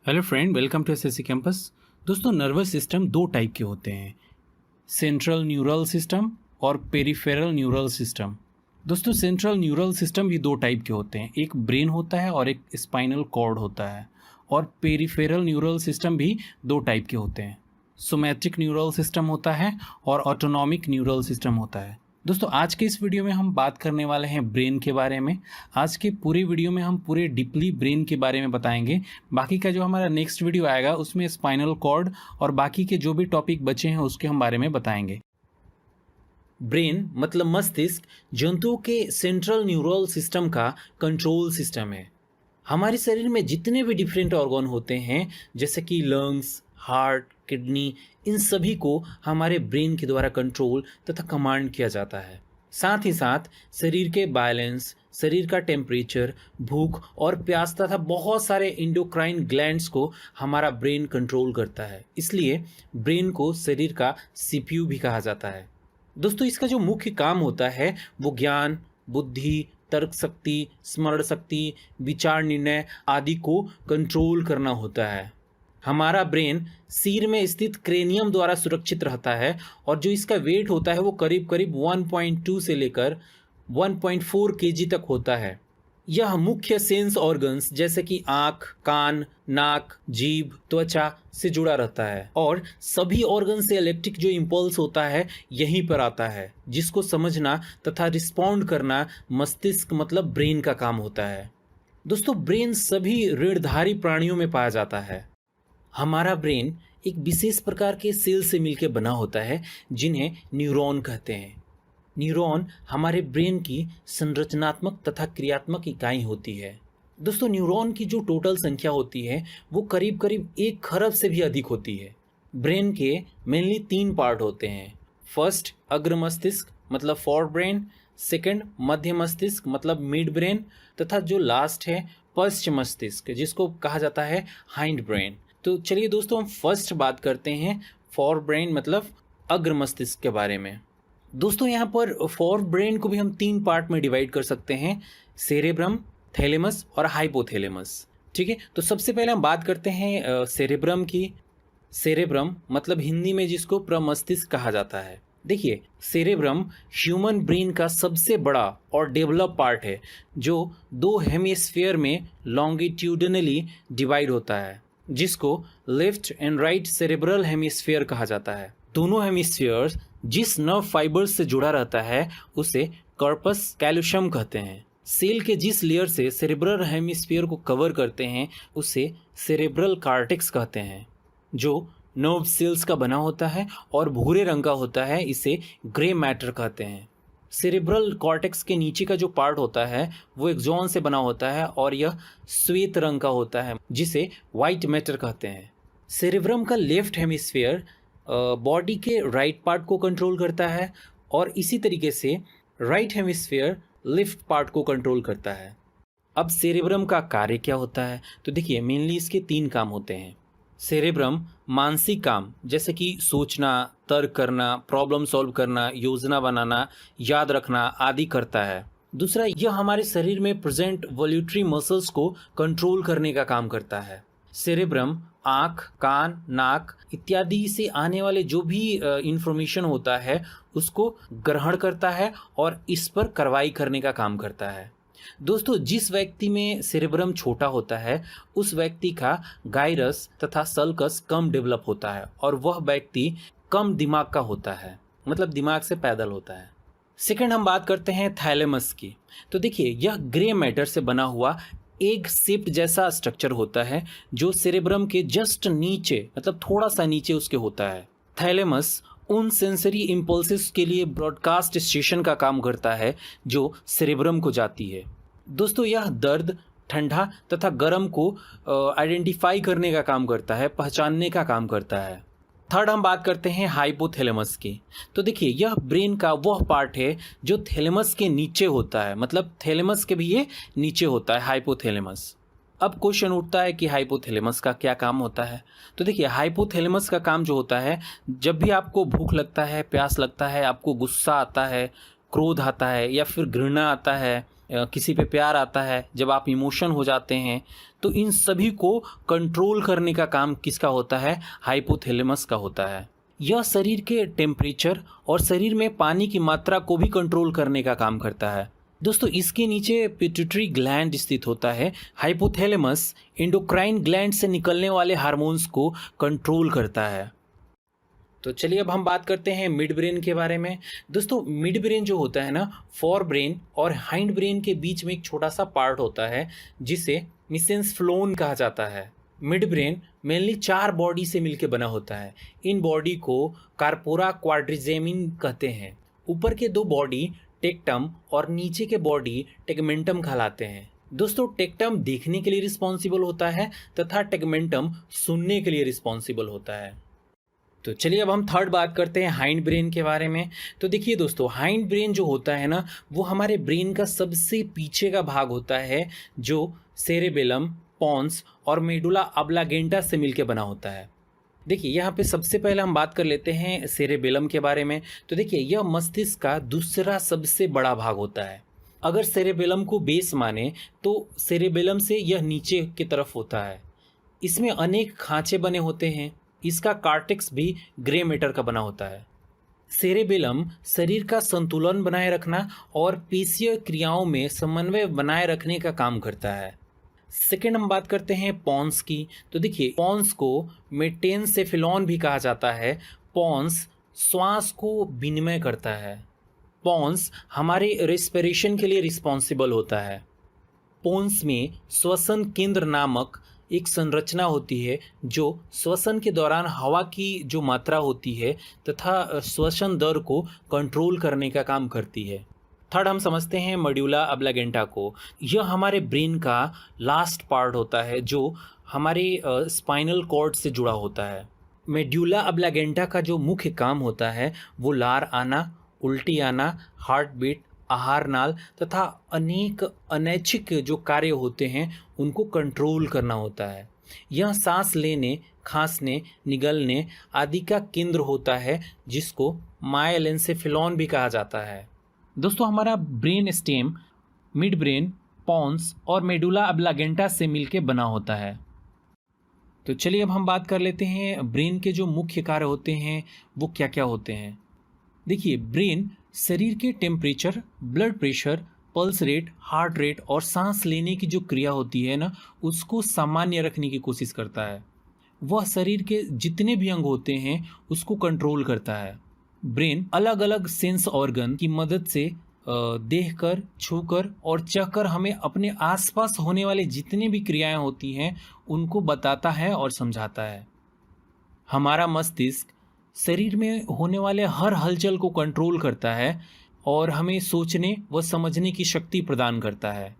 Hello friend, welcome to SSC campus. दोस्तों, nervous system दो type के होते हैं, सेंट्रल न्यूरल सिस्टम और पेरिफेरल न्यूरल सिस्टम। दोस्तों, सेंट्रल न्यूरल सिस्टम भी दो टाइप के होते हैं, एक ब्रेन होता है और एक स्पाइनल कॉर्ड होता है। और पेरिफेरल न्यूरल सिस्टम भी दो टाइप के होते हैं, सोमैटिक न्यूरल सिस्टम होता है और ऑटोनॉमिक न्यूरल सिस्टम होता है। दोस्तों, आज के इस वीडियो में हम बात करने वाले हैं ब्रेन के बारे में। आज के पूरे वीडियो में हम पूरे डीपली ब्रेन के बारे में बताएंगे। बाकी का जो हमारा नेक्स्ट वीडियो आएगा उसमें स्पाइनल कॉर्ड और बाकी के जो भी टॉपिक बचे हैं उसके हम बारे में बताएंगे। ब्रेन मतलब मस्तिष्क जंतुओं के सेंट्रल न्यूरल सिस्टम का कंट्रोल सिस्टम है। हमारे शरीर में जितने भी डिफरेंट ऑर्गन होते हैं, जैसे कि लंग्स, हार्ट, किडनी, इन सभी को हमारे ब्रेन के द्वारा कंट्रोल तथा कमांड किया जाता है। साथ ही साथ शरीर के बैलेंस, शरीर का टेम्परेचर, भूख और प्यास तथा बहुत सारे इंडोक्राइन ग्लैंड्स को हमारा ब्रेन कंट्रोल करता है। इसलिए ब्रेन को शरीर का सीपीयू भी कहा जाता है। दोस्तों, इसका जो मुख्य काम होता है वो ज्ञान, बुद्धि, तर्क शक्ति, स्मरण शक्ति, विचार निर्णय आदि को कंट्रोल करना होता है। हमारा ब्रेन सिर में स्थित क्रेनियम द्वारा सुरक्षित रहता है और जो इसका वेट होता है वो करीब करीब 1.2 से लेकर 1.4 केजी तक होता है। यह मुख्य सेंस ऑर्गन्स जैसे कि आँख, कान, नाक, जीभ, त्वचा से जुड़ा रहता है और सभी ऑर्गन से इलेक्ट्रिक जो इम्पल्स होता है यहीं पर आता है, जिसको समझना तथा रिस्पॉन्ड करना मस्तिष्क मतलब ब्रेन का काम होता है। दोस्तों, ब्रेन सभी ऋणधारी प्राणियों में पाया जाता है। हमारा ब्रेन एक विशेष प्रकार के सेल से मिलकर बना होता है जिन्हें न्यूरॉन कहते हैं। न्यूरॉन हमारे ब्रेन की संरचनात्मक तथा क्रियात्मक इकाई होती है। दोस्तों, न्यूरॉन की जो टोटल संख्या होती है वो करीब करीब 1 खरब से भी अधिक होती है। ब्रेन के मेनली 3 पार्ट होते हैं। फर्स्ट अग्र मस्तिष्क मतलब फोर ब्रेन, सेकंड मध्य मस्तिष्क मतलब मिड ब्रेन, तथा जो लास्ट है पश्च मस्तिष्क जिसको कहा जाता है हाइंड ब्रेन। तो चलिए दोस्तों, हम फर्स्ट बात करते हैं फोर ब्रेन मतलब अग्र मस्तिष्क के बारे में। दोस्तों, यहाँ पर फोर ब्रेन को भी हम 3 पार्ट में डिवाइड कर सकते हैं, सेरेब्रम, थैलेमस और हाइपोथैलेमस। ठीक है, तो सबसे पहले हम बात करते हैं सेरेब्रम की। सेरेब्रम मतलब हिंदी में जिसको प्रमस्तिष्क कहा जाता है। देखिए, सेरेब्रम ह्यूमन ब्रेन का सबसे बड़ा और डेवलप पार्ट है जो 2 हेमिस्फीयर में लॉन्गिट्यूडनली डिवाइड होता है, जिसको left and right cerebral hemisphere कहा जाता है। दोनों हेमिस्फीयर्स जिस नर्व फाइबर से जुड़ा रहता है उसे कॉर्पस कैल्शियम कहते हैं। सेल के जिस लेयर से सेरेब्रल हेमिस्फीयर को कवर करते हैं उसे सेरेब्रल कॉर्टेक्स कहते हैं, जो नर्व सेल्स का बना होता है और भूरे रंग का होता है, इसे ग्रे मैटर कहते हैं। सेरेब्रल कॉर्टेक्स के नीचे का जो पार्ट होता है वो एक्सॉन से बना होता है और यह श्वेत रंग का होता है, जिसे वाइट मैटर कहते हैं। सेरेब्रम का लेफ्ट हेमिस्फीयर बॉडी के राइट पार्ट को कंट्रोल करता है और इसी तरीके से राइट हेमिस्फीयर लेफ्ट पार्ट को कंट्रोल करता है। अब सेरेब्रम का कार्य क्या होता है, तो देखिए मेनली इसके 3 काम होते हैं। सेरेब्रम मानसिक काम जैसे कि सोचना, तर्क करना, प्रॉब्लम सॉल्व करना, योजना बनाना, याद रखना आदि करता है। दूसरा, यह हमारे शरीर में प्रेजेंट वॉल्यूटरी मसल्स को कंट्रोल करने का काम करता है। सेरेब्रम आँख, कान, नाक इत्यादि से आने वाले जो भी इंफॉर्मेशन होता है उसको ग्रहण करता है और इस पर कार्रवाई करने का काम करता है। दोस्तों, जिस व्यक्ति में सेरेब्रम छोटा होता है उस व्यक्ति का गाइरस तथा सल्कस कम डेवलप होता है और वह व्यक्ति कम दिमाग का होता है, मतलब दिमाग से पैदल होता है। सेकंड, हम बात करते हैं थैलेमस की। तो देखिए, यह ग्रे मैटर से बना हुआ एग शेप्ड जैसा स्ट्रक्चर होता है जो सेरेब्रम के जस्ट नीचे मतलब थोड़ा सा नीचे उसके होता है। थैलेमस उन सेंसरी इम्पल्सेस के लिए ब्रॉडकास्ट स्टेशन का काम करता है जो सेरेब्रम को जाती है। दोस्तों, यह दर्द, ठंडा तथा गर्म को आइडेंटिफाई करने का काम करता है, पहचानने का काम करता है। थर्ड, हम बात करते हैं हाइपोथैलेमस की। तो देखिए, यह ब्रेन का वह पार्ट है जो थैलेमस के नीचे होता है, मतलब थैलेमस के भी ये नीचे होता है हाइपोथैलेमस। अब क्वेश्चन उठता है कि हाइपोथैलेमस का क्या काम होता है। तो देखिए, हाइपोथैलेमस का काम जो होता है, जब भी आपको भूख लगता है, प्यास लगता है, आपको गुस्सा आता है, क्रोध आता है या फिर घृणा आता है, किसी पे प्यार आता है, जब आप इमोशन हो जाते हैं, तो इन सभी को कंट्रोल करने का काम किसका होता है? हाइपोथैलेमस का होता है। यह शरीर के टेम्परेचर और शरीर में पानी की मात्रा को भी कंट्रोल करने का काम करता है। दोस्तों, इसके नीचे पिट्यूटरी ग्लैंड स्थित होता है। हाइपोथैलेमस एंडोक्राइन ग्लैंड से निकलने वाले हार्मोन्स को कंट्रोल करता है। तो चलिए अब हम बात करते हैं मिड ब्रेन के बारे में। दोस्तों, मिड ब्रेन जो होता है ना, फोर ब्रेन और हाइंड ब्रेन के बीच में एक छोटा सा पार्ट होता है जिसे मिसेंस कहा जाता है। मिड ब्रेन मेनली 4 बॉडी से मिलकर बना होता है। इन बॉडी को कार्पोरा क्वाड्रिजेमिन कहते हैं। ऊपर के 2 बॉडी टेक्टम और नीचे के बॉडी टेगमेंटम कहलाते हैं। दोस्तों, टेक्टम देखने के लिए रिस्पॉन्सिबल होता है तथा टेगमेंटम सुनने के लिए रिस्पॉन्सिबल होता है। तो चलिए अब हम थर्ड बात करते हैं हाइंड ब्रेन के बारे में। तो देखिए दोस्तों, हाइंड ब्रेन जो होता है ना, वो हमारे ब्रेन का सबसे पीछे का भाग होता है जो सेरेबेलम, पॉन्स और मेडुला ऑब्लांगेटा से मिलकर बना होता है। देखिए, यहाँ पे सबसे पहले हम बात कर लेते हैं सेरेबेलम के बारे में। तो देखिए, यह मस्तिष्क का दूसरा सबसे बड़ा भाग होता है। अगर सेरेबेलम को बेस माने तो सेरेबेलम से यह नीचे की तरफ होता है। इसमें अनेक खांचे बने होते हैं। इसका कार्टेक्स भी ग्रे मैटर का बना होता है। सेरेबेलम शरीर का संतुलन बनाए रखना और पेशीय क्रियाओं में समन्वय बनाए रखने का काम करता है। सेकेंड हम बात करते हैं पॉन्स की। तो देखिए, पॉन्स को मेटेनसेफेलॉन भी कहा जाता है। पॉन्स श्वास को विनिमय करता है। पॉन्स हमारे रेस्पिरेशन के लिए रिस्पॉन्सिबल होता है। पॉन्स में श्वसन केंद्र नामक एक संरचना होती है जो श्वसन के दौरान हवा की जो मात्रा होती है तथा श्वसन दर को कंट्रोल करने का काम करती है। थर्ड हम समझते हैं मेडुला ऑब्लांगेटा को। यह हमारे ब्रेन का लास्ट पार्ट होता है जो हमारे स्पाइनल कॉर्ड से जुड़ा होता है। मेडुला ऑब्लांगेटा का जो मुख्य काम होता है वो लार आना, उल्टी आना, हार्ट बीट, आहार नाल तथा अनेक अनैच्छिक जो कार्य होते हैं उनको कंट्रोल करना होता है। यह सांस लेने, खांसने, निगलने आदि का केंद्र होता है जिसको माइलेन्सेफेलॉन भी कहा जाता है। दोस्तों, हमारा brainstem midbrain, pons और मेडुला ऑब्लांगेटा से मिलकर बना होता है। तो चलिए अब हम बात कर लेते हैं ब्रेन के जो मुख्य कार्य होते हैं वो क्या क्या होते हैं। देखिए, ब्रेन शरीर के temperature, blood pressure, pulse rate, heart rate और सांस लेने की जो क्रिया होती है ना, उसको सामान्य रखने की कोशिश करता है। वह शरीर के जितने भी अंग होते हैं उसको कंट्रोल करता है। ब्रेन अलग अलग सेंस ऑर्गन की मदद से देखकर, छूकर और चखकर हमें अपने आसपास होने वाले जितने भी क्रियाएं होती हैं उनको बताता है और समझाता है। हमारा मस्तिष्क शरीर में होने वाले हर हलचल को कंट्रोल करता है और हमें सोचने व समझने की शक्ति प्रदान करता है।